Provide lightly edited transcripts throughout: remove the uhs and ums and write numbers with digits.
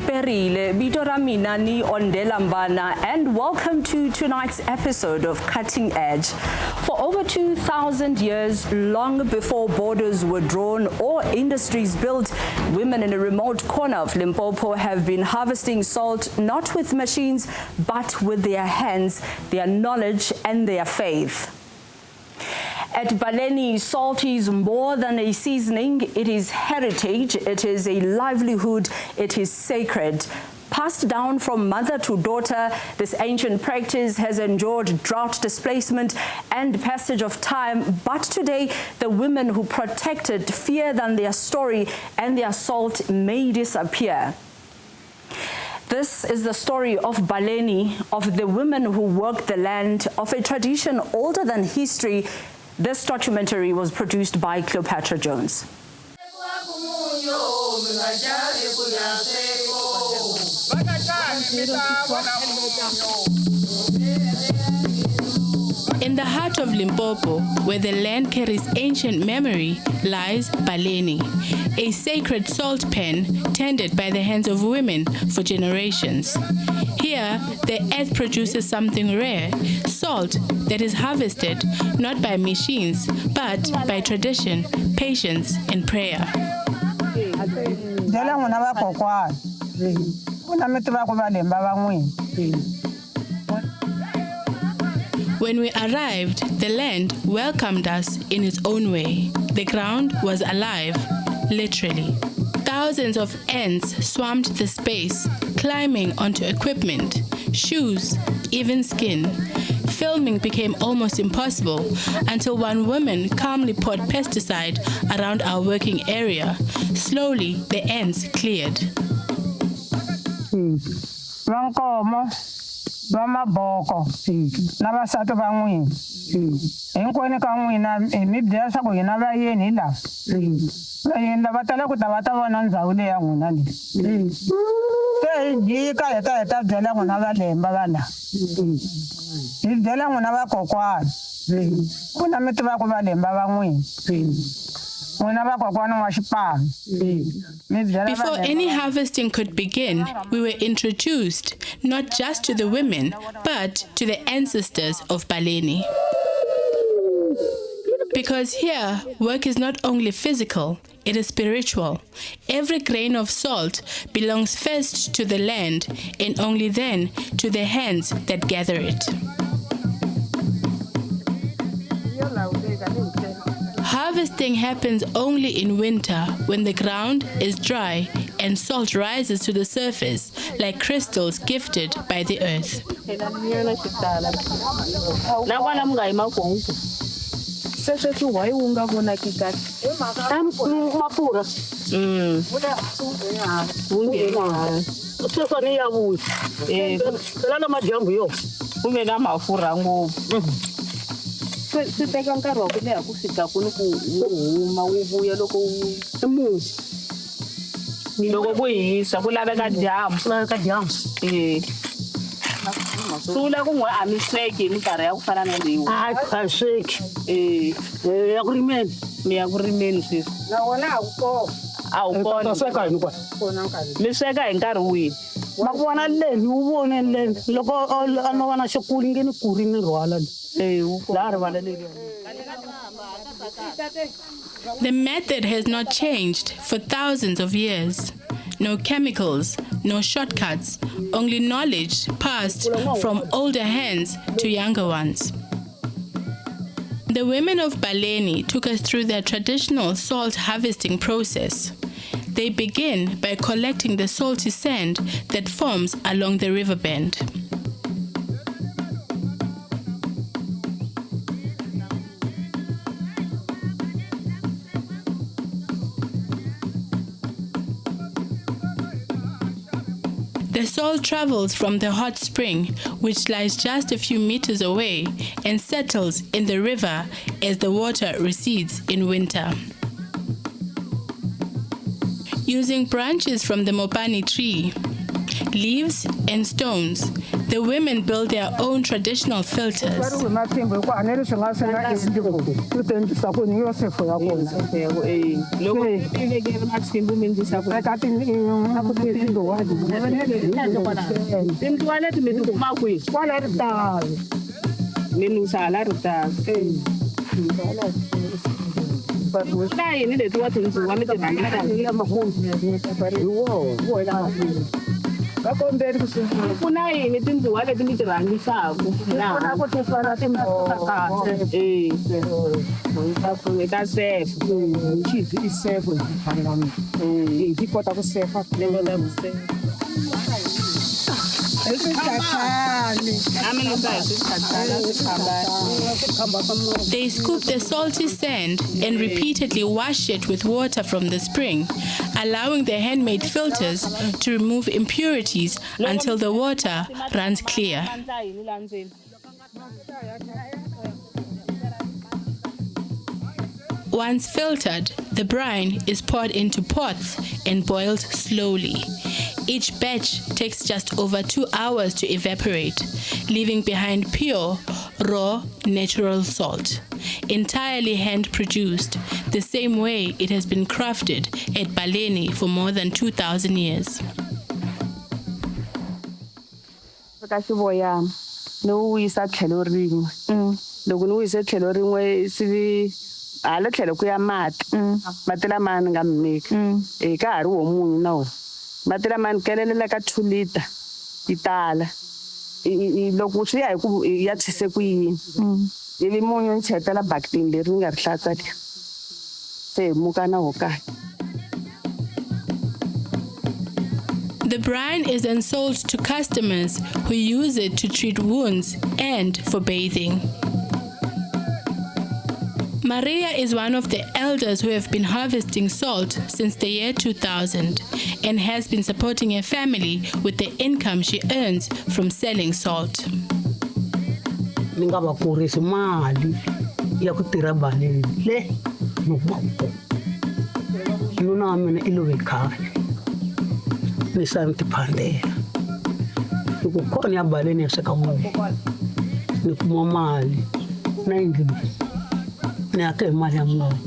Perile, Bito ra mina ni Ondela Mbana, and welcome to tonight's episode of Cutting Edge. For over 2,000 years, long before borders were drawn or industries built, women in a remote corner of Limpopo have been harvesting salt not with machines but with their hands, their knowledge and their faith. At Baleni, salt is more than a seasoning. It is heritage, it is a livelihood, it is sacred. Passed down from mother to daughter, this ancient practice has endured drought displacement and passage of time, but today the women who protect it fear that their story and their salt may disappear. This is the story of Baleni, of the women who worked the land, of a tradition older than history. This documentary was produced by Cleopatra Jones. In the heart of Limpopo, where the land carries ancient memory, lies Baleni, a sacred salt pen tended by the hands of women for generations. Here, the earth produces something rare, salt that is harvested not by machines, but by tradition, patience, and prayer. When we arrived, the land welcomed us in its own way. The ground was alive, literally. Thousands of ants swarmed the space, climbing onto equipment, shoes, even skin. Filming became almost impossible until one woman calmly poured pesticide around our working area. Slowly, the ants cleared. Boko nabasato bangwi enkwene kangwina emibya sako yenaba yeni la yenda batala kutabata bona nzaule yangu nani jika eta dela ngona balemba bana dela ngona bakokwa kuna mitu bako balemba bangwi. Before any harvesting could begin, we were introduced not just to the women, but to the ancestors of Baleni. Because here, work is not only physical, it is spiritual. Every grain of salt belongs first to the land and only then to the hands that gather it. Harvesting happens only in winter when the ground is dry and salt rises to the surface like crystals gifted by the earth. The method has not changed for thousands of years. No chemicals, no shortcuts, only knowledge passed from older hands to younger ones. The women of Baleni took us through their traditional salt harvesting process. They begin by collecting the salty sand that forms along the river bend. The salt travels from the hot spring, which lies just a few meters away, and settles in the river as the water recedes in winter. Using branches from the mopani tree, leaves and stones. The women built their own traditional filters. They scoop the salty sand and repeatedly wash it with water from the spring, allowing the handmade filters to remove impurities until the water runs clear. Once filtered, the brine is poured into pots and boiled slowly. Each batch takes just over 2 hours to evaporate, leaving behind pure, raw, natural salt, entirely hand-produced, the same way it has been crafted at Baleni for more than 2,000 years. Ala tlhelo ku ya mati mati lamani nga mmeki nkarhi wo munyu na wona mati lamani kelelela ka 2 liter yi tala loko swi ya hi ku ya tshise ku yini ivi munyu ni chetela bakitini leri ni nga ri hlatsa leri se hi muka na wo kahle. The brine is then sold to customers who use it to treat wounds and for bathing. Maria is one of the elders who have been harvesting salt since the year 2000 and has been supporting her family with the income she earns from selling salt. Ni nga va kurisi mali ya ku tirha Baleni le Limpopo. Nuna wa mina I love khale. Ni santi phandela. Loko kona ya Baleni ya sweka munyu. Ni kuma mali na yindlu. Ni ake mali ya munyu.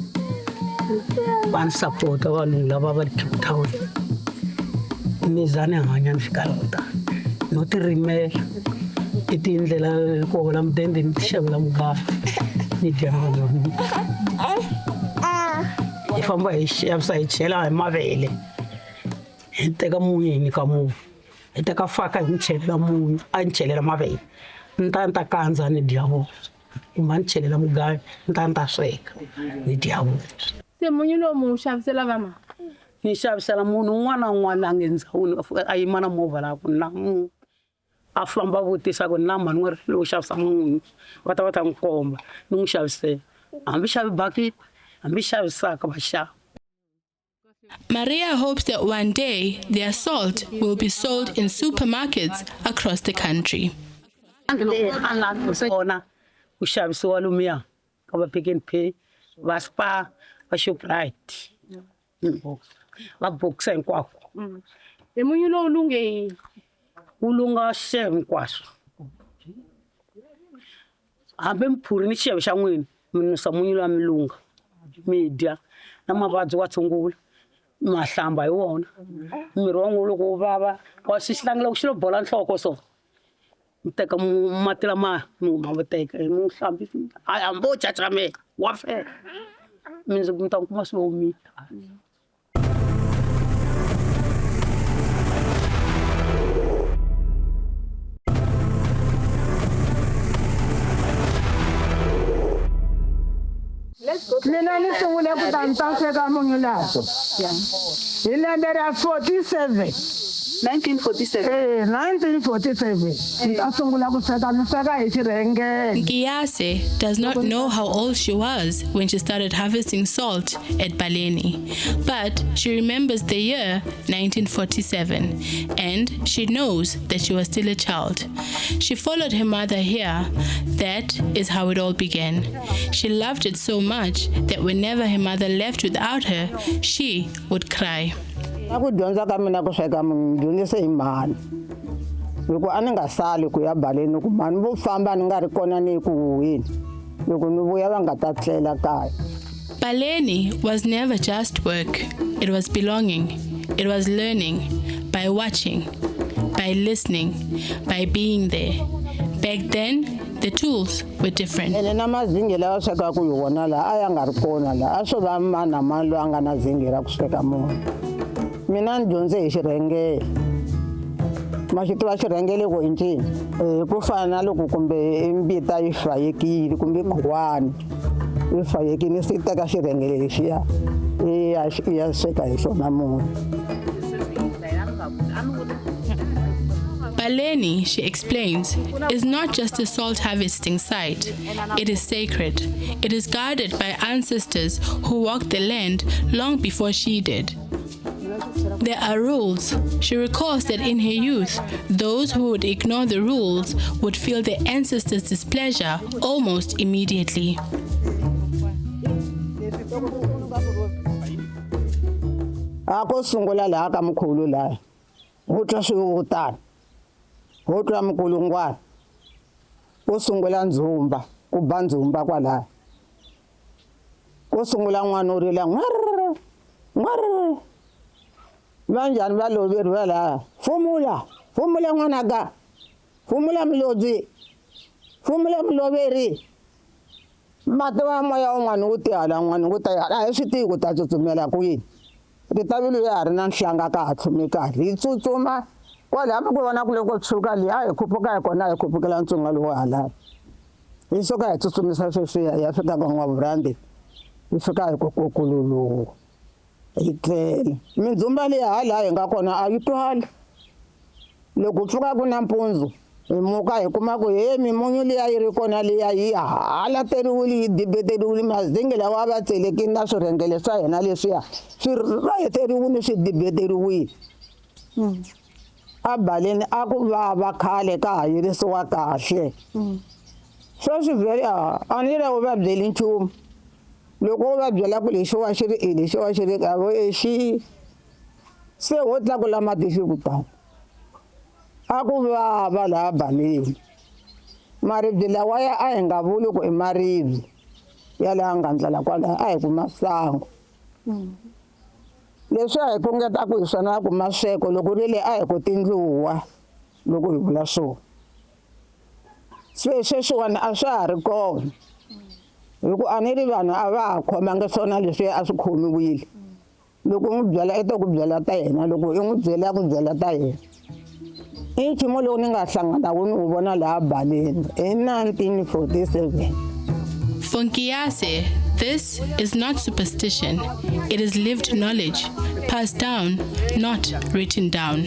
Van support vanhu lava va Cape Town. Mizane hanya ni fika lota. No tirimela. Itindlela ko la mdende ni xavela mugafa. Ni dyana. Ifamba xavisa hi chela hi mavele. Hi teka munyu ni ka munyu. Hi teka faka hi chela munyu, a ni chelela mavele. Ntanta kanza ni dyavo. Man chelela mugafa, ntanta sweka. Ni dyavo. Se munyu lo mu xavisela vama. Ni xavisela munhu un'wana na un'wana a ngendzawini a yima na movha la ku na a famba vutisa ku na mani n'wi lo xavisa munhu va ta n'wi komba ni n'wi xavisela hambi xavi bakiti hambi xavisaka va xava. Maria hopes that one day their salt will be sold in supermarkets across the country. Ona ku xavisiwa lumiya ka va Pick n Pay va Spar va Shoprite va Boxer hinkwako. Munyu lo lunge Ulunga xe hinkwaswo. Hambi mphuri ni xixevo xa n'wina mi nusa munyu la milunga mi dya na mavabyi wa tshungula ma hlamba hi wona miri wa n'wina loko wu vava wa xihlangi loko xi lo bola nhloko so mi teka mati lama mi ma teka mi hlambi hambi wo chachamela wa fela mi ta kuma swi omile. Mina ni sungule ku ta sweka munyu laha. Hi lembe ra 47. 1947. 1947. Ta sungula ku sweka ni sweka hi xirhenge. Nkiase does not know how old she was when she started harvesting salt at Baleni, but she remembers the year 1947 and she knows that she was still a child. She followed her mother here. That is how it all began. She loved it so much that whenever her mother left without her, she would cry. Na ku dyondza ka mina ku sweka munhu dyondzise hi mhani. Loko a ni nga sali ku ya baleni ku mhani vo famba ni nga ri kona ni ku huheni. Loko ni vuya va nga ta tlela kaya. Baleni was never just work. It was belonging. It was learning by watching, by listening, by being there. Back then, the tools were different. Ene na mazingi lawa sweka ku yona la a ya nga ri kona la a swo va mani na mani loyi a nga na zingi ra ku sweka munhu. Mina ni dyondze hi xirhengele. Ma xi tiva xirhengele ku i ncini? Ku fana na loko kumbe mbita yi fayekile kumbe khuwani yi fayekile swi teka xirhengele lexiya ya sweka hi xona munhu. Baleni, she explains, is not just a salt harvesting site. It is sacred. It is guarded by ancestors who walked the land long before she did. There are rules. She recalls that in her youth, those who would ignore the rules would feel their ancestors' displeasure almost immediately. Ako sungula la ka mkhulu la. Utwa swiwutani. Utwa mkulungwana. Ku sungula ndzumba, ku ba ndzumba kwala. Ku sungula n'wana urila ngwarr. Ngwarr. Vanjani va loveriwa la. Fumula n'wana ga. Fumula milobyi. Fumula miloveri. Mati wa moya un'wana wu ti hala n'wana wu ta hala. A hi swi tivi ku ta tsutsumela kwini. Ritavilu ya ha ri na nhlanga ka ha tlhumi karhi hi tsutsuma kwala hambi ku vona ku loko tshuka liya a hi khuphuka hi kona hi khupukela ntsonga lowu hala hi suka hi tsutsumisa sweswiya ya fika ka n'wavurandi hi fika hi kokululu hi tlele mindzumba leyi hala hi nga kona a yi twali loko pfuka ku na mpundzu hi muka hi kuma ku mimunyu liya yi ri kona liya yi halateriwile yi dibeteriwile mazingi lawa va tselekini na swirhengele swa hina leswiya swi rayeteriwile swi dibeteriwile a Baleni a ku vava khale ka ha yirisiwa kahle sweswi vhele a ni la u va byeli nchumu loko u va byela ku lexiwa xi ri lexiwa xi ri exi se ho tlakula matihlo ku tala a ku vava laha Baleni maribye lawaya a hi nga vuli ku i maribye ya laha nga ndlela kwalaha a hi kuma sangu leswi a hi kungetaku hi swona ku masweko loko ri le a hi ku tindluwa loko hi vula swona sweswiwani a swa ha ri kona hi ku a ni ri vanhu a va ha khomangi swona leswi a swi khomiwile loko u n'wi byela i ta ku byela ta yena loko i n'wi byela ku byela ta yena i nchumu lowu ni nga hlangana wu ni wu vona laha Baleni hi 1947. For Nkiase, this is not superstition. It is lived knowledge, passed down, not written down.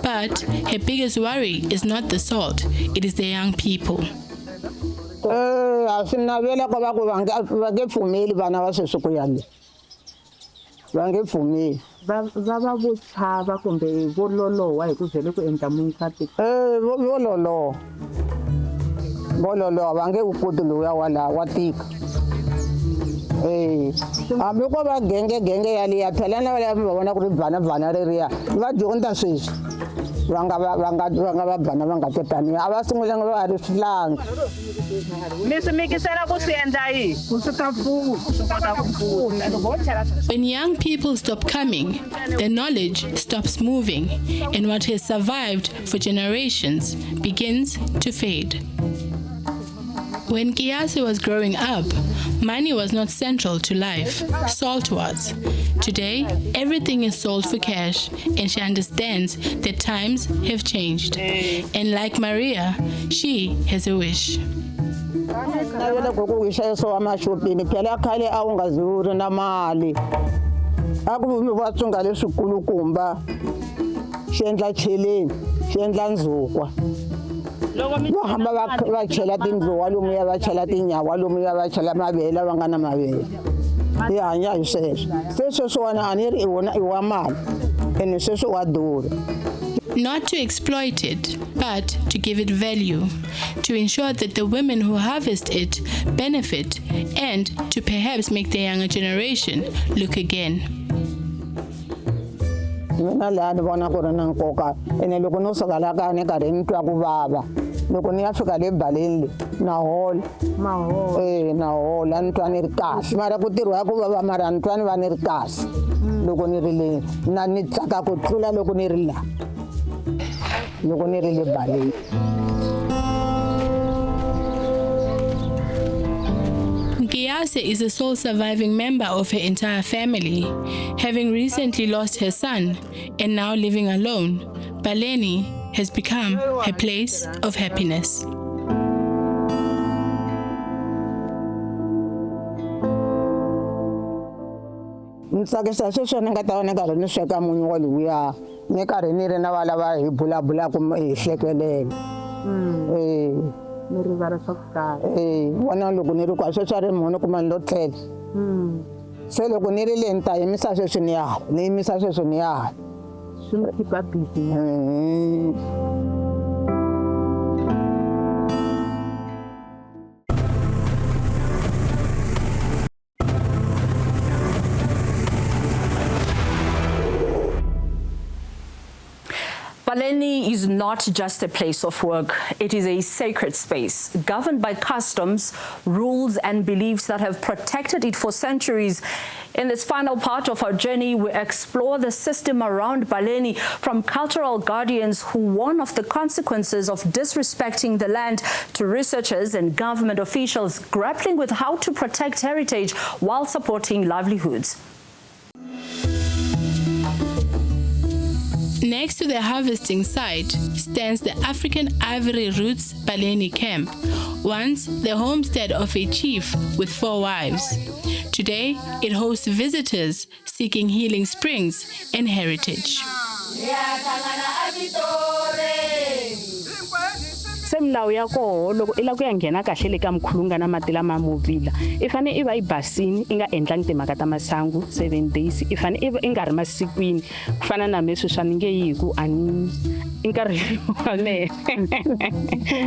But her biggest worry is not the salt, it is the young people. A swi navela ko va ku va nge pfumeli vana va sweswi ku ya le va nge pfumeli va va vo chava kumbe vo lolowa hi ku byele ku endla munsati vo lolowa va nge wu koti lowuya wa tika hambi ko va genge yaliya phela na va vona ku ri bana reriya va dyondza sweswi va nga va bana va nga totani a va sungulanga va ha ri swihlangi mi swi mikisela ku swi endla yini ku swi ta When young people stop coming, the knowledge stops moving, and what has survived for generations begins to fade. When Nkiase was growing up, money was not central to life, salt was. Today, everything is sold for cash, and she understands that times have changed. And like Maria, she has a wish. navela ku wisha so amashopini phela khale a wu nga zuri na mali a ku mi va tsunga leswikulukumba xi endla cheleni xi endla ndzukwa va hamba va chela tindluwa lomuya va chela tinyawa lomuya va chela mavele va nga na mavele hi hanya hi sweswo se sweswiwani a ni ri i wa mali ene sweswi wa durha. Not to exploit it, but to give it value, to ensure that the women who harvest it benefit, and to perhaps make the younger generation look again. mina laha ni vona ku ri na nkoka ene loko no suka laha kaya ni karhi ni twa ku vava loko ni ya fika le baleni na hola na hola ni twa ni ri kahle mara ku tirhiwa ku vava mara ni twa ni va ni ri kahle loko ni ri le na ni tsaka ku tlula loko ni ri laha loko ni ri le baleni. Ngiyase is the sole surviving member of her entire family. Having recently lost her son and now living alone, Baleni has become her place of happiness. Ntsakisa sweswo ni nga ta va ni karhi ni sweka munyu wa lowuya ni karhi ni ri na va lava hi bulabulaka hi hlekelela ni rivala swa ku tala vona loko ni ri kwa sweswi a ri munhu kuma ni lo tlela se loko ni ri le ni ta yimisa sweswi ni ya hala ni yimisa sweswi ni ya hala swi mi khipa busy. Baleni is not just a place of work. It is a sacred space governed by customs, rules, and beliefs that have protected it for centuries. In this final part of our journey, we explore the system around Baleni, from cultural guardians who warn of the consequences of disrespecting the land to researchers and government officials grappling with how to protect heritage while supporting livelihoods. Next to the harvesting site stands the African Ivory Roots Baleni camp, once the homestead of a chief with 4 wives. Today, it hosts visitors seeking healing springs and heritage. se milawu ya koho loko i la ku ya nghena kahle le ka mkhulunga na mati lama movila i fane i va i basini i nga endlangi timhaka ta masangu 7 days i fane i nga ri masikwini ku fana na meswi swa ni nge yi ku ani i nkarhi wa le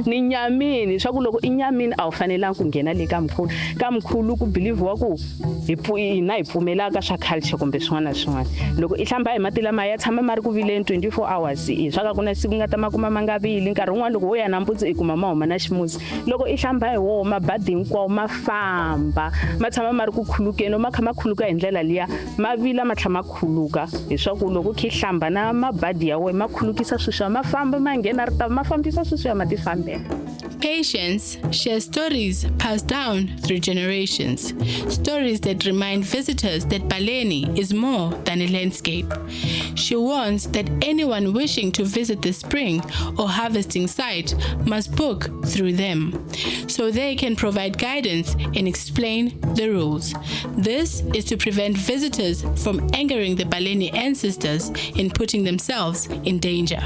ni nyamini swa ku loko i nyamini a wu fanelangi ku nghena le ka mkhulu ku believe wa ku hi na hi pfumelaka swa culture kumbe swin'wana na swin'wana loko i hlamba hi mati lama ya tshama ma ri ku vileni 24 hours i swa ka ku na siku nga ta makuma ma nga vili nkarhi wun'wana loko wo ya nampundzu i kuma ma huma na ximusi loko i hlamba hi woho mabadi hinkwawo ma famba ma tshama ma ri ku khulukeni ma kha ma khuluka hi ndlela liya ma vila ma tlha ma khuluka hi swa ku loko khi hlamba na mabadi ya wena ma khulukisa sweswiya ma famba ma nghena ri ta ma fambisa sweswiya ma ti fambela. Patients share stories passed down through generations, stories that remind visitors that Baleni is more than a landscape. She warns that anyone wishing to visit the spring or harvesting site must book through them, so they can provide guidance and explain the rules. This is to prevent visitors from angering the Baleni ancestors and putting themselves in danger.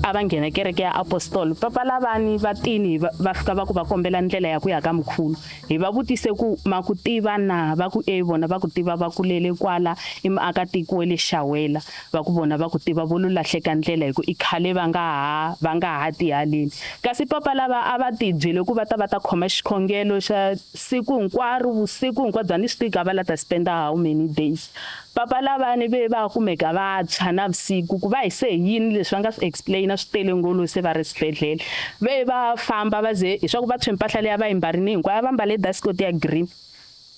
Abangena kereke ya apostol papa lavani vatini va fika va ku va kombela ndlela ya ku ya ka mkhulu hi va vutise ku ma ku tiva na va ku vona va ku tiva va kulele kwala emakatiko le Xawela va ku vona va ku tiva vo lahleka ndlela hi ku i khale va nga ha ti haleni kasi papa lava a va ti byele ku va ta khoma xikhongelo xa siku hinkwaro vusiku hinkwabyo ni swi tika va la ta spend how many days papa lavani ve va kumeka va tshana vusiku ku va hi se yini leswi va nga swi explain swi tele ngolo se va ri swibedhlele ve va famba va ze hi swa ku va tshwe mpahla leyi va yimbarini hinkwayo va mbale dustcoat ya green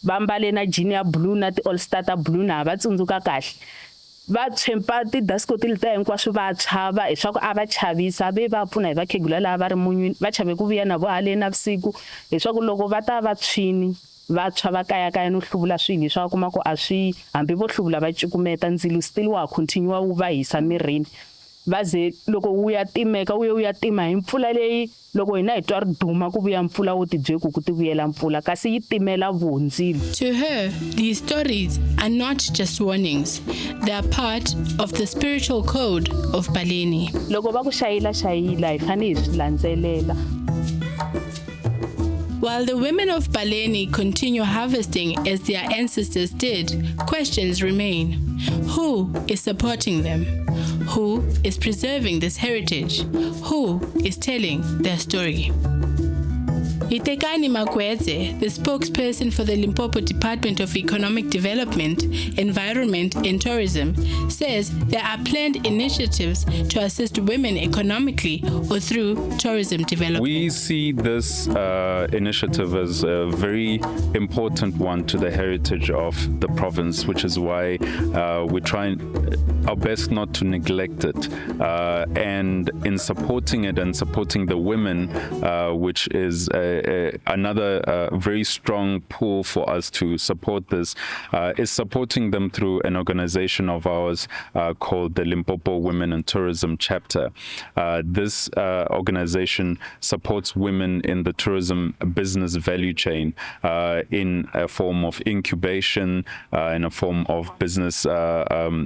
va mbale na jean ya blue na ti all star ta blue na va tsundzuka kahle va tshempa ti dustcoat leta hinkwaswo va chava hi swa ku a va chavisa ve va pfuna hi vakhegula lava va ri munyweni va chave ku vuya na vo haleni navusiku hi swa ku loko va ta va tshwini va tshwa va kaya no hluvula swilo leswi va kuma ku a swi hambi vo hluvula va cukumeta ndzilo still wa continue wu va hisa mirini va ze loko wu ya timeka wu ya tima hi mpfula leyi loko hina hi twa ri duma ku vuya mpfula wo tibyele ku ti vuyela mpfula kasi yi timela vundzilo. To her, these stories are not just warnings. They are part of the spiritual code of Baleni. Loko va ku shayila hi fane hi swi landzelela. While the women of Baleni continue harvesting as their ancestors did, questions remain. Who is supporting them? Who is preserving this heritage? Who is telling their story? Itekani Magweze, the spokesperson for the Limpopo Department of Economic Development, Environment and Tourism, says there are planned initiatives to assist women economically or through tourism development. We see this initiative as a very important one to the heritage of the province, which is why we're trying our best not to neglect it. And in supporting it and supporting the women, which is another very strong pull for us to support this, is supporting them through an organization of ours called the Limpopo Women in Tourism Chapter. This organization supports women in the tourism business value chain in a form of incubation, in a form of business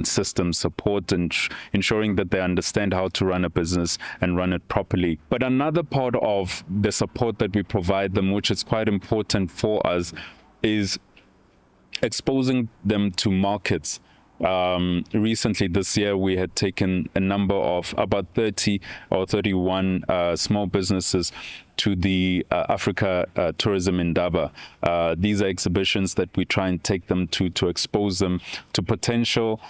system support, and ensuring that they understand how to run a business and run it properly. But another part of the support that we provide them, which is quite important for us, is exposing them to markets. Recently this year we had taken a number of about 30 or 31 small businesses to the Africa Tourism Indaba. These are exhibitions that we try and take them to expose them to potential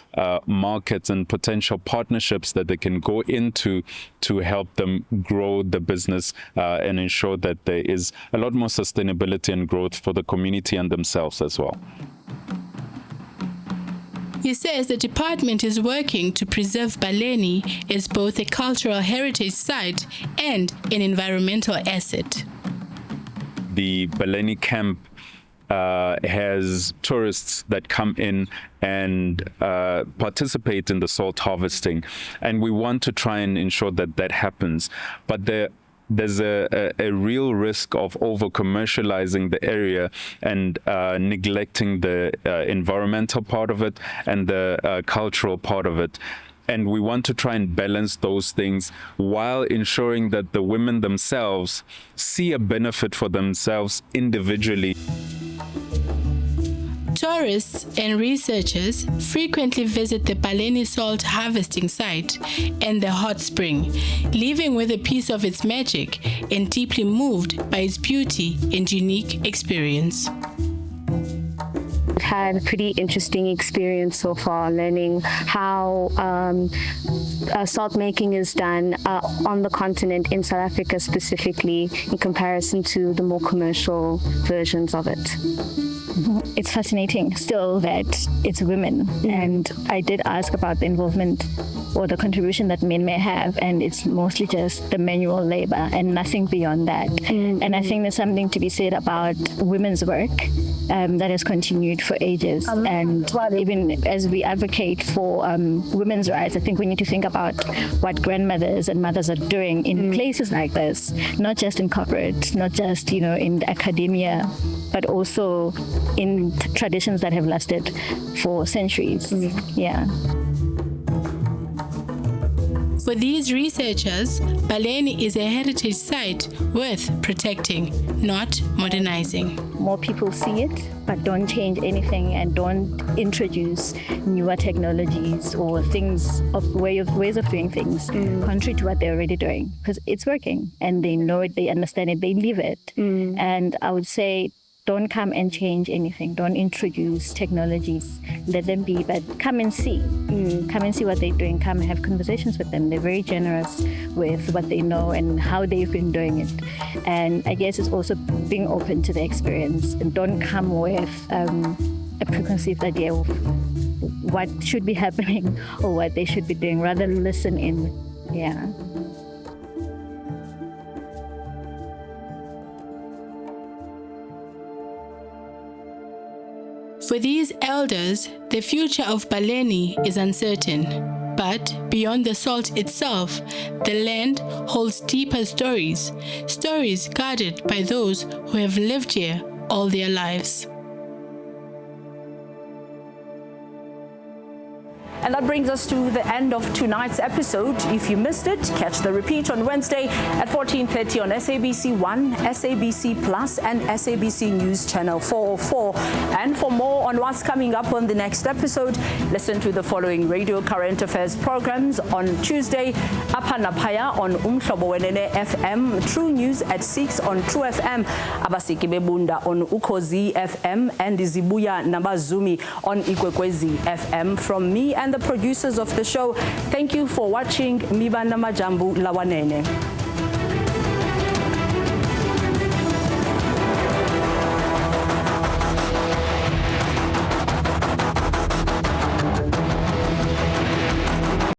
markets and potential partnerships that they can go into to help them grow the business and ensure that there is a lot more sustainability and growth for the community and themselves as well. He says the department is working to preserve Baleni as both a cultural heritage site and an environmental asset. The Baleni camp has tourists that come in and participate in the salt harvesting, and we want to try and ensure that that happens. But there's a real risk of over-commercializing the area and neglecting the environmental part of it and the cultural part of it. And we want to try and balance those things while ensuring that the women themselves see a benefit for themselves individually. Tourists and researchers frequently visit the Baleni salt harvesting site and the hot spring, leaving with a piece of its magic and deeply moved by its beauty and unique experience. Had a pretty interesting experience so far, learning how salt making is done on the continent in South Africa specifically in comparison to the more commercial versions of it. It's fascinating still that it's women, and I did ask about the involvement or the contribution that men may have, and it's mostly just the manual labor and nothing beyond that. And I think there's something to be said about women's work that has continued for ages, and even as we advocate for women's rights, I think we need to think about what grandmothers and mothers are doing in places like this, not just in corporate, not just in academia, but also in traditions that have lasted for centuries. Yeah. For these researchers, Baleni is a heritage site worth protecting, not modernizing. More people see it, but don't change anything and don't introduce newer technologies or things ways of doing things contrary to what they're already doing, because it's working and they know it, they understand it, they live it. And I would say, don't come and change anything. Don't introduce technologies. Let them be, but come and see. Come and see what they're doing. Come and have conversations with them. They're very generous with what they know and how they've been doing it. And I guess it's also being open to the experience. And don't come with a preconceived idea of what should be happening or what they should be doing. Rather listen in. Yeah. For these elders, the future of Baleni is uncertain. But beyond the salt itself, the land holds deeper stories, stories guarded by those who have lived here all their lives. And that brings us to the end of tonight's episode. If you missed it, catch the repeat on Wednesday at 14:30 on SABC 1, SABC Plus, and SABC News Channel 404. And for more on what's coming up on the next episode, listen to the following radio current affairs programs on Tuesday, Apha Naphaya on Umhlobo Wenene FM, True News at 6 on True FM, Abasiki Bebunda on Ukhozi FM, and Zibuya Nabazumi on Ikwekwezi FM. From me and the producers of the show, thank you for watching. Miba Namajambu Lawanene.